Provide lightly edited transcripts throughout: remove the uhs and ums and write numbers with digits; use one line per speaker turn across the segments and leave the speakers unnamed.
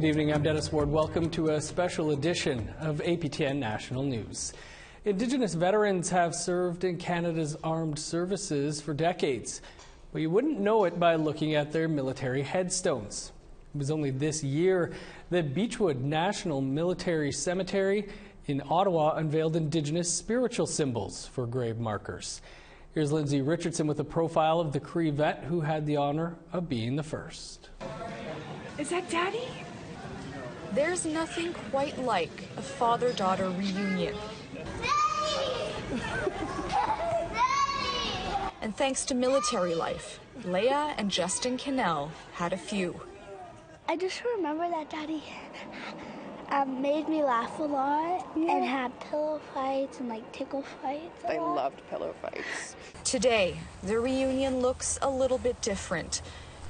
Good evening, I'm Dennis Ward. Welcome to a special edition of APTN National News. Indigenous veterans have served in Canada's armed services for decades, but you wouldn't know it by looking at their military headstones. It was only this year that Beechwood National Military Cemetery in Ottawa unveiled Indigenous spiritual symbols for grave markers. Here's Lindsay Richardson with a profile of the Cree vet who had the honor of being the first.
Is that Daddy?
There's nothing quite like a father-daughter reunion. And thanks to military life, Leah and Justin Cannell had a few.
I just remember that Daddy made me laugh a lot and had pillow fights and tickle fights.
I loved pillow fights.
Today, the reunion looks a little bit different.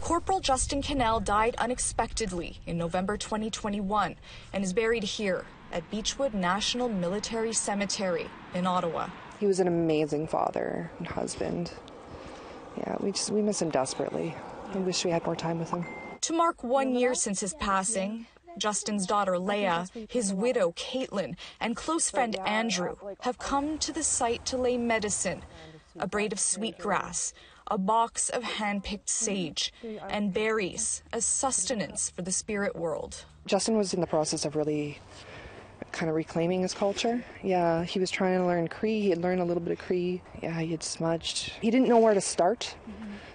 Corporal Justin Cannell died unexpectedly in November 2021 and is buried here at Beechwood National Military Cemetery in Ottawa.
He was an amazing father and husband. Yeah, we miss him desperately. I wish we had more time with him.
To mark 1 year since his passing, Justin's daughter Leah, his widow Caitlin, and close friend Andrew have come to the site to lay medicine, a braid of sweetgrass, a box of hand-picked sage, and berries as sustenance for the spirit world.
Justin was in the process of really kind of reclaiming his culture. Yeah, he was trying to learn Cree. He had learned a little bit of Cree. Yeah, he had smudged. He didn't know where to start.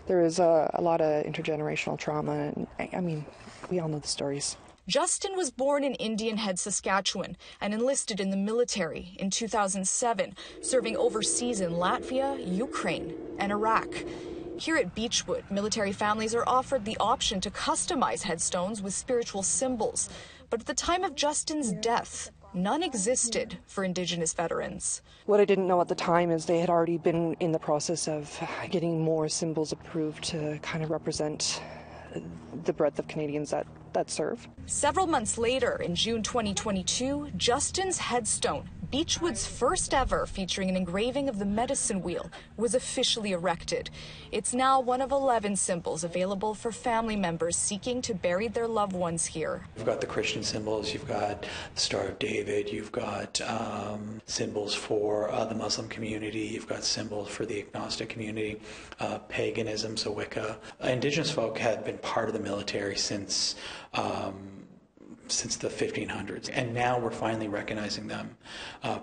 There was a lot of intergenerational trauma, and I mean, we all know the stories.
Justin was born in Indian Head, Saskatchewan, and enlisted in the military in 2007, serving overseas in Latvia, Ukraine, and Iraq. Here at Beechwood, military families are offered the option to customize headstones with spiritual symbols. But at the time of Justin's death, none existed for Indigenous veterans.
What I didn't know at the time is they had already been in the process of getting more symbols approved to kind of represent the breadth of Canadians that serve.
Several months later, in June 2022, Justin's headstone, Beechwood's first ever, featuring an engraving of the medicine wheel, was officially erected. It's now one of 11 symbols available for family members seeking to bury their loved ones here.
You've got the Christian symbols, you've got the Star of David, you've got symbols for the Muslim community, you've got symbols for the agnostic community, paganism, so Wicca. Indigenous folk had been part of the military since the 1500s, and now we're finally recognizing them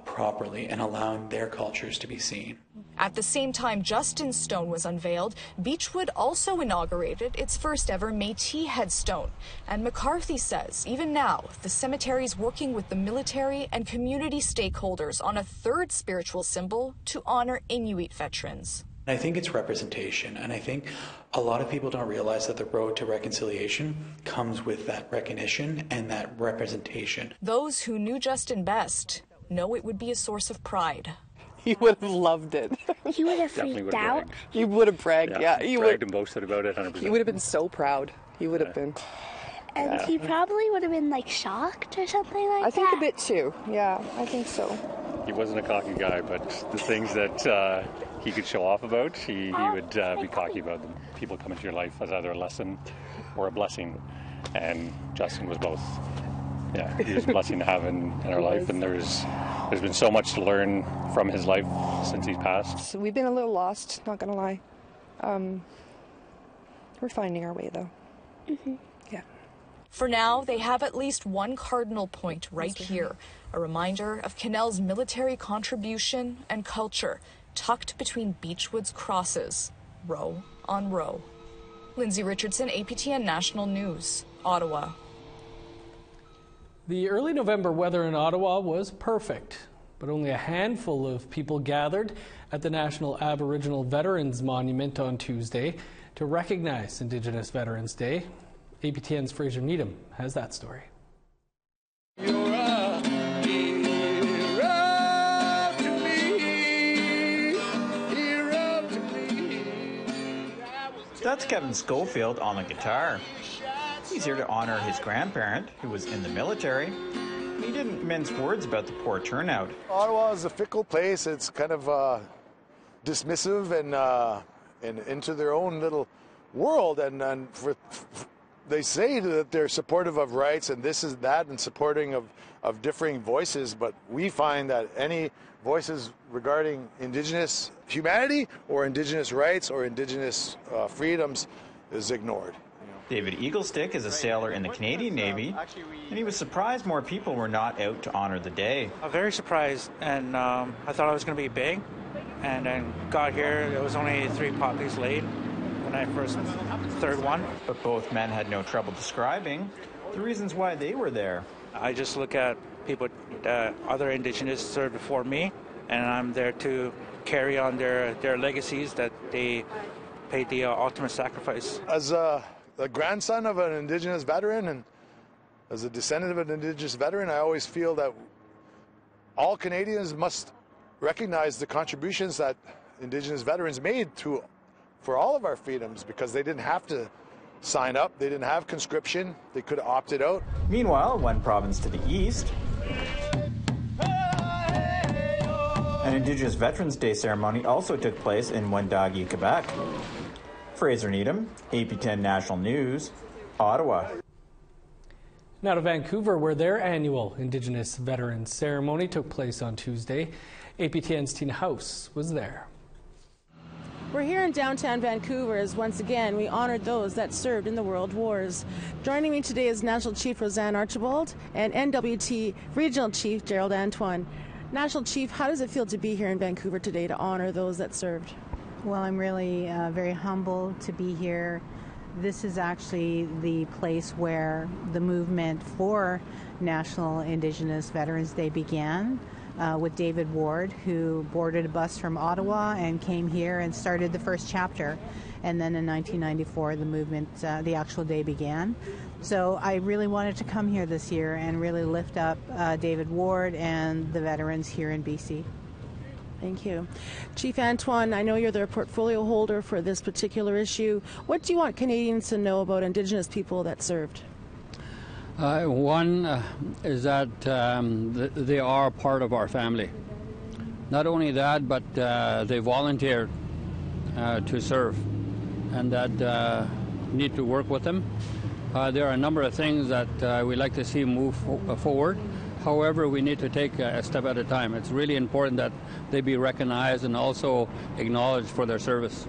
properly and allowing their cultures to be seen.
At the same time Justin's stone was unveiled, Beechwood also inaugurated its first ever Métis headstone. And McCarthy says even now the cemetery is working with the military and community stakeholders on a third spiritual symbol to honor Inuit veterans.
I think it's representation, and I think a lot of people don't realize that the road to reconciliation comes with that recognition and that representation.
Those who knew Justin best know it would be a source of pride.
He would have loved it.
He would have freaked out.
He would have bragged, yeah. He
bragged and boasted about it 100%.
He would have been so proud. He would have been.
And he probably would have been shocked or something like that.
I think a bit too. Yeah, I think so.
He wasn't a cocky guy, but the things that he could show off about, he would be cocky about them. People come into your life as either a lesson or a blessing, and Justin was both. Yeah, he was a blessing to have in our life, and there's been so much to learn from his life since he's passed.
So we've been a little lost, not gonna lie. We're finding our way though. Yeah.
For now, they have at least one cardinal point right here, a reminder of Cannell's military contribution and culture, tucked between Beechwood's crosses, row on row. Lindsay Richardson, APTN National News, Ottawa.
The early November weather in Ottawa was perfect, but only a handful of people gathered at the National Aboriginal Veterans Monument on Tuesday to recognize Indigenous Veterans Day. APTN's Fraser Needham has that story.
That's Kevin Schofield on the guitar. He's here to honor his grandparent, who was in the military. He didn't mince words about the poor turnout.
Ottawa is a fickle place. It's kind of dismissive and into their own little world. And they say that they're supportive of rights and this is that and supporting of differing voices, but we find that any voices regarding Indigenous humanity or Indigenous rights or Indigenous freedoms is ignored.
David Eaglestick is a sailor in the Canadian Navy, and he was surprised more people were not out to honor the day.
I'm very surprised, and I thought it was going to be big, and then got here, there was only 3 poppies laid when I first, third one.
But both men had no trouble describing the reasons why they were there.
I just look at people that other Indigenous served before me, and I'm there to carry on their legacies that they paid the ultimate sacrifice.
As a grandson of an Indigenous veteran and as a descendant of an Indigenous veteran, I always feel that all Canadians must recognize the contributions that Indigenous veterans made for all of our freedoms, because they didn't have to sign up, they didn't have conscription, they could have opted out.
Meanwhile, one province to the east, an Indigenous Veterans Day ceremony also took place in Wendake, Quebec. Fraser Needham, APTN National News, Ottawa.
Now to Vancouver, where their annual Indigenous Veterans Ceremony took place on Tuesday. APTN's Tina House was there.
We're here in downtown Vancouver as once again we honored those that served in the World Wars. Joining me today is National Chief Roseanne Archibald and NWT Regional Chief Gerald Antoine. National Chief, how does it feel to be here in Vancouver today to honor those that served?
Well, I'm really very humbled to be here. This is actually the place where the movement for National Indigenous Veterans Day began. With David Ward, who boarded a bus from Ottawa and came here and started the first chapter. And then in 1994, the movement, the actual day began. So I really wanted to come here this year and really lift up David Ward and the veterans here in BC.
Thank you. Chief Antoine, I know you're the portfolio holder for this particular issue. What do you want Canadians to know about Indigenous people that served?
One is that they are part of our family. Not only that, but they volunteered to serve, and that need to work with them. There are a number of things that we like to see move forward. However, we need to take a step at a time. It's really important that they be recognized and also acknowledged for their service.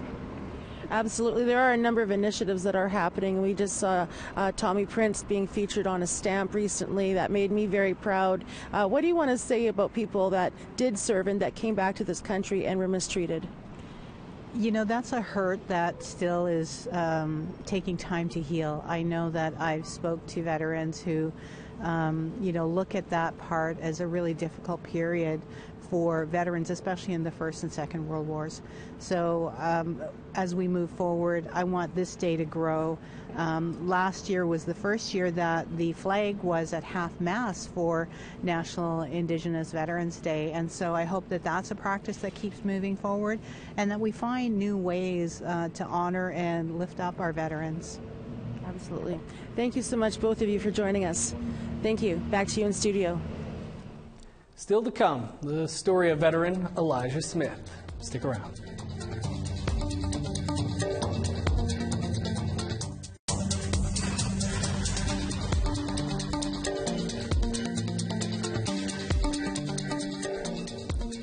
Absolutely. There are a number of initiatives that are happening. We just saw Tommy Prince being featured on a stamp recently. That made me very proud. What do you want to say about people that did serve and that came back to this country and were mistreated?
You know, that's a hurt that still is taking time to heal. I know that I've spoke to veterans who, look at that part as a really difficult period for veterans, especially in the First and Second World Wars. So as we move forward, I want this day to grow. Last year was the first year that the flag was at half-mast for National Indigenous Veterans Day, and so I hope that that's a practice that keeps moving forward and that we find new ways to honor and lift up our veterans.
Absolutely. Thank you so much, both of you, for joining us. Thank you. Back to you in studio.
Still to come, the story of veteran Elijah Smith. Stick around.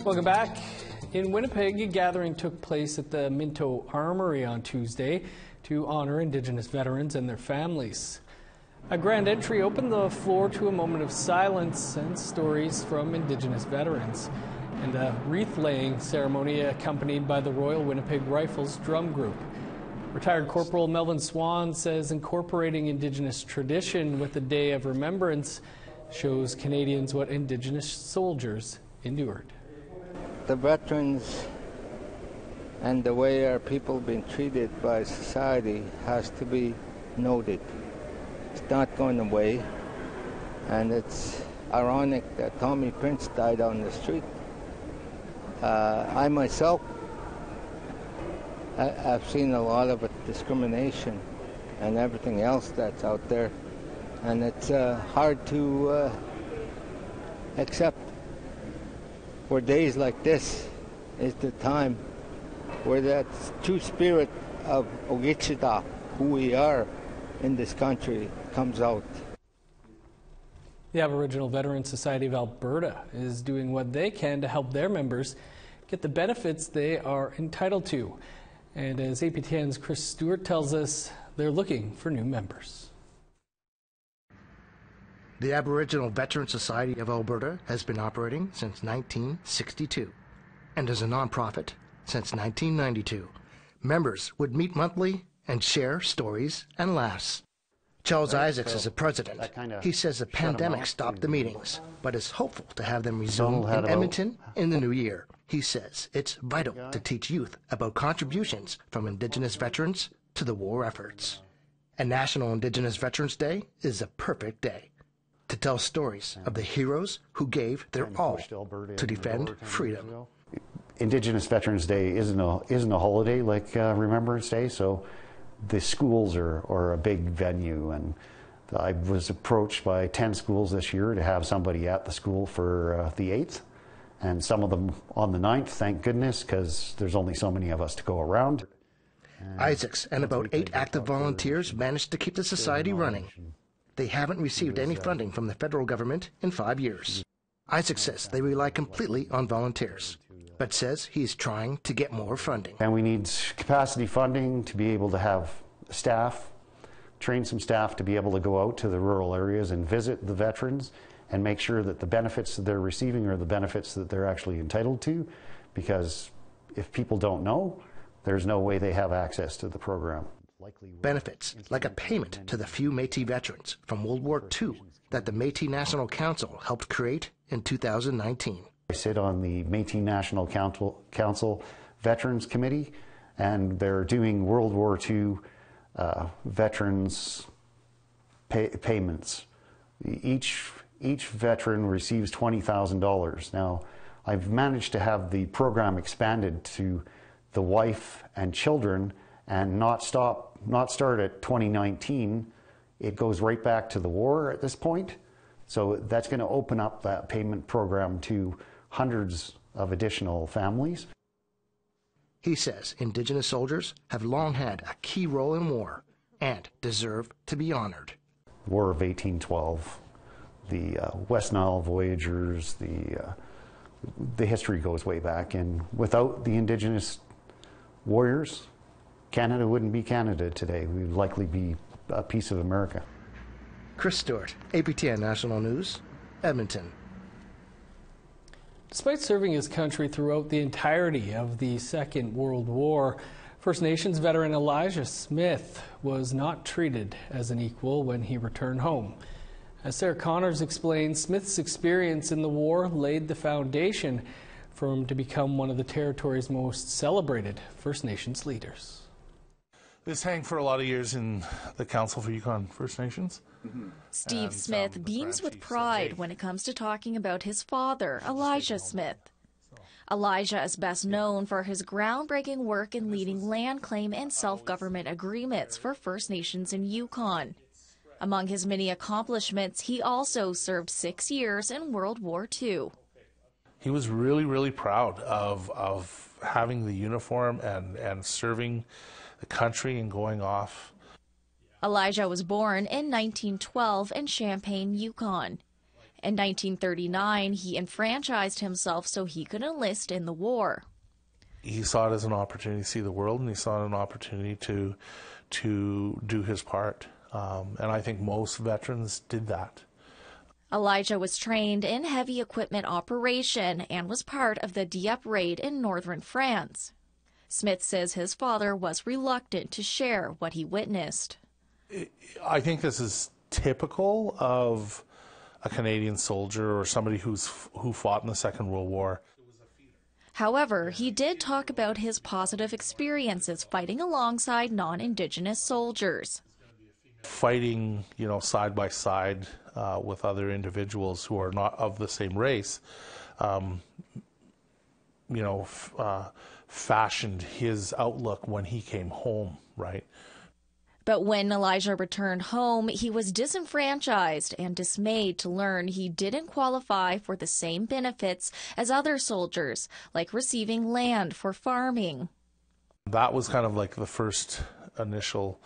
Welcome back. In Winnipeg, a gathering took place at the Minto Armory on Tuesday to honor Indigenous veterans and their families. A grand entry opened the floor to a moment of silence and stories from Indigenous veterans, and a wreath-laying ceremony accompanied by the Royal Winnipeg Rifles Drum Group. Retired Corporal Melvin Swan says incorporating Indigenous tradition with the Day of Remembrance shows Canadians what Indigenous soldiers endured.
The veterans and the way our people have been treated by society has to be noted. It's not going away, and it's ironic that Tommy Prince died on the street. I myself, I've seen a lot of discrimination and everything else that's out there, and it's hard to accept. For days like this is the time where that true spirit of Ogichita, who we are, in this country comes out.
The Aboriginal Veterans Society of Alberta is doing what they can to help their members get the benefits they are entitled to. And as APTN's Chris Stewart tells us, they're looking for new members.
The Aboriginal Veterans Society of Alberta has been operating since 1962 and is a nonprofit since 1992. Members would meet monthly and share stories and laughs. Charles Isaacs is the president. He says the pandemic stopped the meetings, but is hopeful to have them resume in Edmonton in the new year. He says it's vital to teach youth about contributions from Indigenous veterans to the war efforts. And National Indigenous Veterans Day is a perfect day to tell stories of the heroes who gave their all to defend freedom.
Indigenous Veterans Day isn't a holiday like Remembrance Day, so the schools are a big venue, and I was approached by 10 schools this year to have somebody at the school for the 8th, and some of them on the 9th, thank goodness, because there's only so many of us to go around.
Isaacs and about 8 active volunteers managed to keep the society running. They haven't received any funding from the federal government in 5 years. Isaac says they rely completely on volunteers, but says he's trying to get more funding.
And we need capacity funding to be able to have staff, train some staff to be able to go out to the rural areas and visit the veterans and make sure that the benefits that they're receiving are the benefits that they're actually entitled to, because if people don't know, there's no way they have access to the program.
Benefits like a payment to the few Métis veterans from World War II that the Métis National Council helped create in 2019.
I sit on the Métis National Council Veterans Committee, and they're doing World War II veterans payments. Each veteran receives $20,000. Now, I've managed to have the program expanded to the wife and children, and not start at 2019. It goes right back to the war at this point. So that's going to open up that payment program to hundreds of additional families.
He says Indigenous soldiers have long had a key role in war and deserve to be honored.
War of 1812, the West Nile voyagers, the history goes way back, and without the Indigenous warriors, Canada wouldn't be Canada today. We would likely be a piece of America.
Chris Stewart, APTN National News, Edmonton.
Despite serving his country throughout the entirety of the Second World War, First Nations veteran Elijah Smith was not treated as an equal when he returned home. As Sarah Connors explains, Smith's experience in the war laid the foundation for him to become one of the territory's most celebrated First Nations leaders.
This hang for a lot of years in the Council for Yukon First Nations.
Steve Smith beams with pride when it comes to talking about his father, Elijah Smith. Elijah is best known for his groundbreaking work in leading land claim and self-government agreements for First Nations in Yukon. Among his many accomplishments, he also served 6 years in World War II.
He was really, really proud of having the uniform and serving the country and going off.
Elijah was born in 1912 in Champaign, Yukon. In 1939, he enfranchised himself so he could enlist in the war.
He saw it as an opportunity to see the world, and he saw it an opportunity to do his part. And I think most veterans did that.
Elijah was trained in heavy equipment operation and was part of the Dieppe raid in northern France. Smith says his father was reluctant to share what he witnessed.
I think this is typical of a Canadian soldier or somebody who fought in the Second World War.
However, he did talk about his positive experiences fighting alongside non-Indigenous soldiers.
Fighting, side by side with other individuals who are not of the same race, fashioned his outlook when he came home, right?
But when Elijah returned home, he was disenfranchised and dismayed to learn he didn't qualify for the same benefits as other soldiers, like receiving land for farming.
That was kind of like the first initial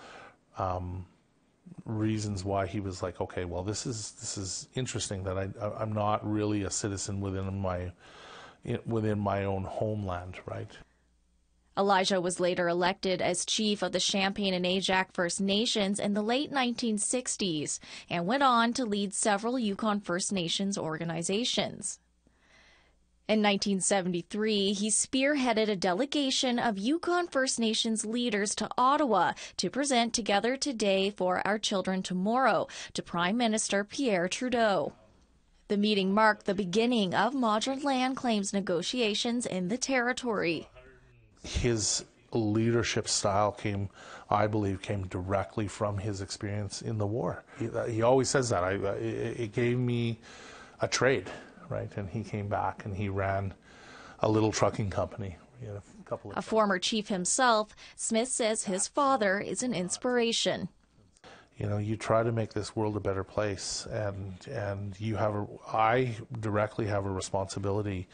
reasons why he was like, okay, well, this is interesting that I'm not really a citizen within my own homeland, right?
Elijah was later elected as chief of the Champagne and Ajax First Nations in the late 1960s and went on to lead several Yukon First Nations organizations. In 1973, he spearheaded a delegation of Yukon First Nations leaders to Ottawa to present Together Today for Our Children Tomorrow to Prime Minister Pierre Trudeau. The meeting marked the beginning of modern land claims negotiations in the territory.
His leadership style I believe, came directly from his experience in the war. He always says that. It gave me a trade, right? And he came back and he ran a little trucking company.
A former chief himself, Smith says his father is an inspiration.
You try to make this world a better place, and I directly have a responsibility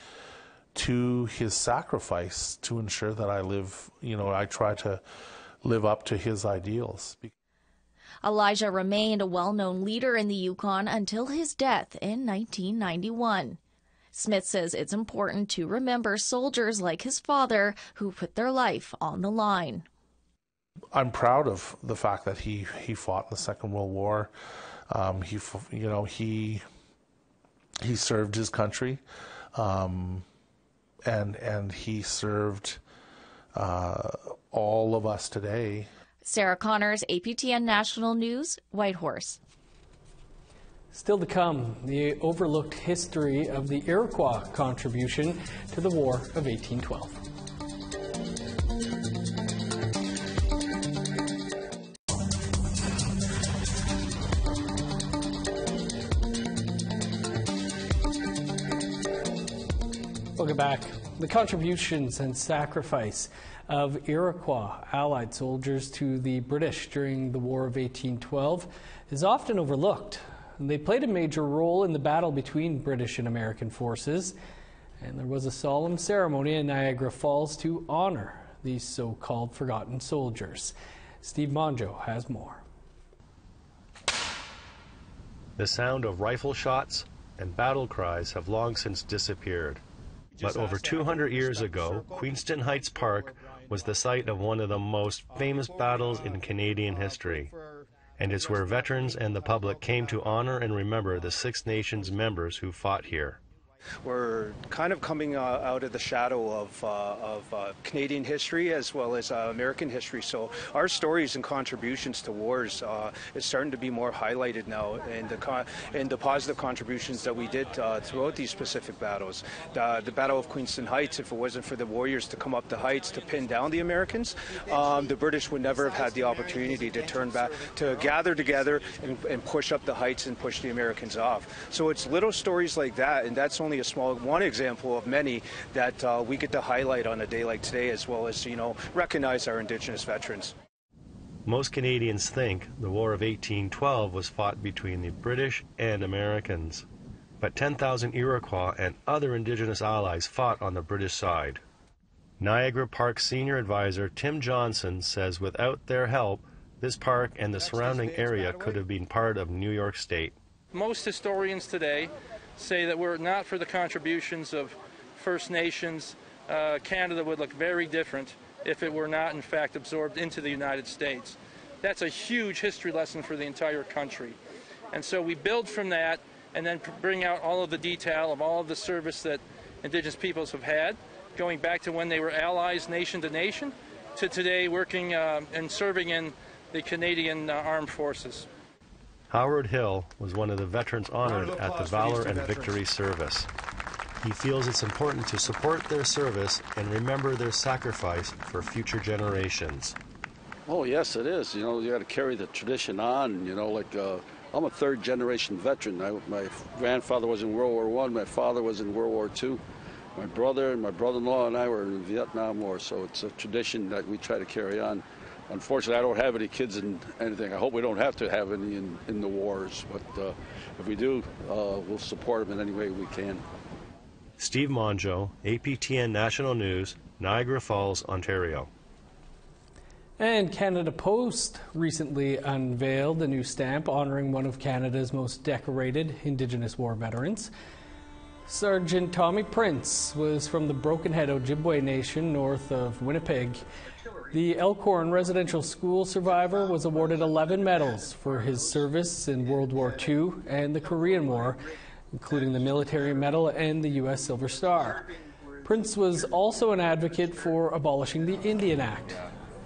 to his sacrifice to ensure that I try to live up to his ideals.
Elijah remained a well-known leader in the Yukon until his death in 1991. Smith says it's important to remember soldiers like his father who put their life on the line.
I'm proud of the fact that he fought in the Second World War. He served his country. And he served all of us today.
Sarah Connors, APTN National News, Whitehorse.
Still to come, the overlooked history of the Iroquois contribution to the War of 1812. Welcome back. The contributions and sacrifice of Iroquois allied soldiers to the British during the War of 1812 is often overlooked. They played a major role in the battle between British and American forces, and there was a solemn ceremony in Niagara Falls to honor these so-called forgotten soldiers. Steve Monjo has more.
The sound of rifle shots and battle cries have long since disappeared. But over 200 years ago, Queenston Heights Park was the site of one of the most famous battles in Canadian history. And it's where veterans and the public came to honor and remember the Six Nations members who fought here.
We're kind of coming out of the shadow of Canadian history as well as American history. So our stories and contributions to wars is starting to be more highlighted now, and the positive contributions that we did throughout these specific battles. The Battle of Queenston Heights, if it wasn't for the warriors to come up the heights to pin down the Americans, the British would never have had the opportunity to turn back, to gather together and push up the heights and push the Americans off. So it's little stories like that, and that's only a small one example of many that we get to highlight on a day like today, as well as recognize our Indigenous veterans.
Most Canadians think the War of 1812 was fought between the British and Americans, but 10,000 Iroquois and other Indigenous allies fought on the British side. Niagara Park Senior Advisor Tim Johnson says without their help, this park and the surrounding area could have been part of New York State.
Most historians today say that were it not for the contributions of First Nations, Canada would look very different if it were not in fact absorbed into the United States. That's a huge history lesson for the entire country. And so we build from that and then bring out all of the detail of all of the service that Indigenous peoples have had, going back to when they were allies nation to nation, to today working and serving in the Canadian Armed Forces.
Howard Hill was one of the veterans honored at the Valor and Victory service. He feels it's important to support their service and remember their sacrifice for future generations.
Oh, yes, it is. You got to carry the tradition on. I'm a third-generation veteran. My grandfather was in World War I. My father was in World War II. My brother and my brother-in-law and I were in the Vietnam War, so it's a tradition that we try to carry on. Unfortunately, I don't have any kids in anything. I hope we don't have to have any in the wars, but if we do, we'll support them in any way we can.
Steve Monjo, APTN National News, Niagara Falls, Ontario.
And Canada Post recently unveiled a new stamp honoring one of Canada's most decorated Indigenous war veterans. Sergeant Tommy Prince was from the Broken Head Ojibwe Nation north of Winnipeg. The Elkhorn Residential School survivor was awarded 11 medals for his service in World War II and the Korean War, including the Military Medal and the U.S. Silver Star. Prince was also an advocate for abolishing the Indian Act.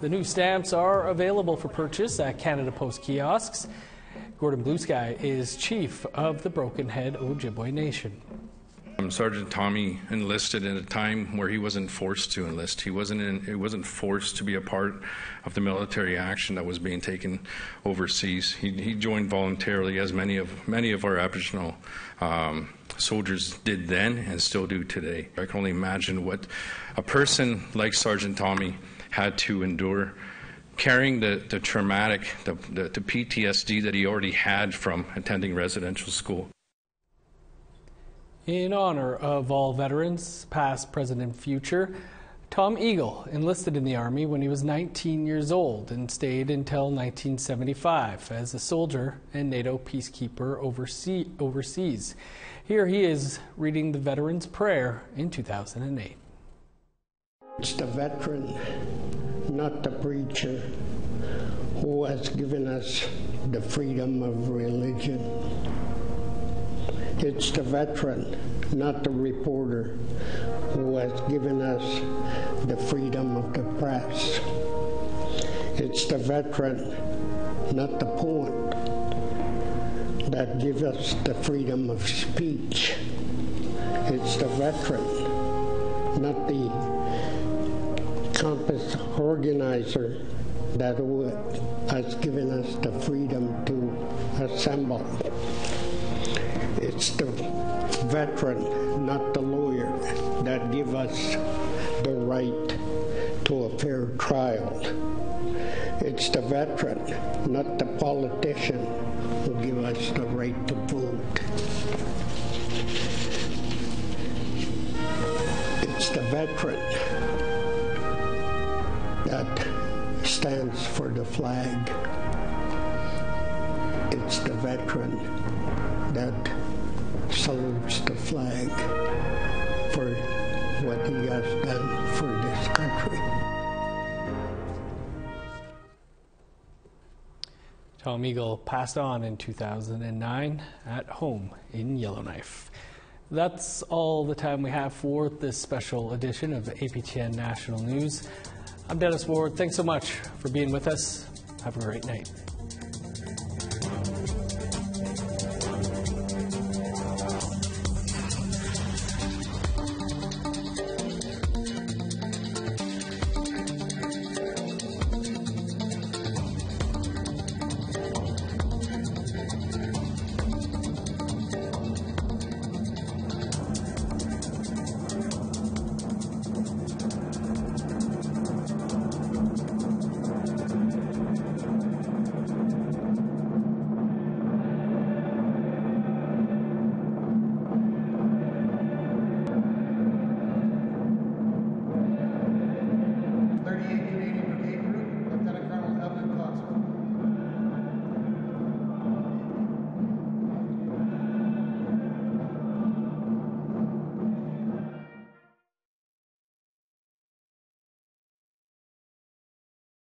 The new stamps are available for purchase at Canada Post kiosks. Gordon Bluesky is chief of the Broken Head Ojibwe Nation.
Sergeant Tommy enlisted at a time where he wasn't forced to enlist. He wasn't forced to be a part of the military action that was being taken overseas. He joined voluntarily, as many of our Aboriginal soldiers did then and still do today. I can only imagine what a person like Sergeant Tommy had to endure, carrying the traumatic, the PTSD that he already had from attending residential school.
In honor of all veterans, past, present, and future, Tom Eagle enlisted in the Army when he was 19 years old and stayed until 1975 as a soldier and NATO peacekeeper overseas. Here he is reading the Veterans Prayer in 2008.
It's the veteran, not the preacher, who has given us the freedom of religion. It's the veteran, not the reporter, who has given us the freedom of the press. It's the veteran, not the poet, that gives us the freedom of speech. It's the veteran, not the campus organizer, that has given us the freedom to assemble. It's the veteran, not the lawyer, that give us the right to a fair trial. It's the veteran, not the politician, who give us the right to vote. It's the veteran that stands for the flag. It's the veteran that salutes the flag for what he has done for this country.
Tom Eagle passed on in 2009 at home in Yellowknife. That's all the time we have for this special edition of APTN National News. I'm Dennis Ward. Thanks so much for being with us. Have a great night.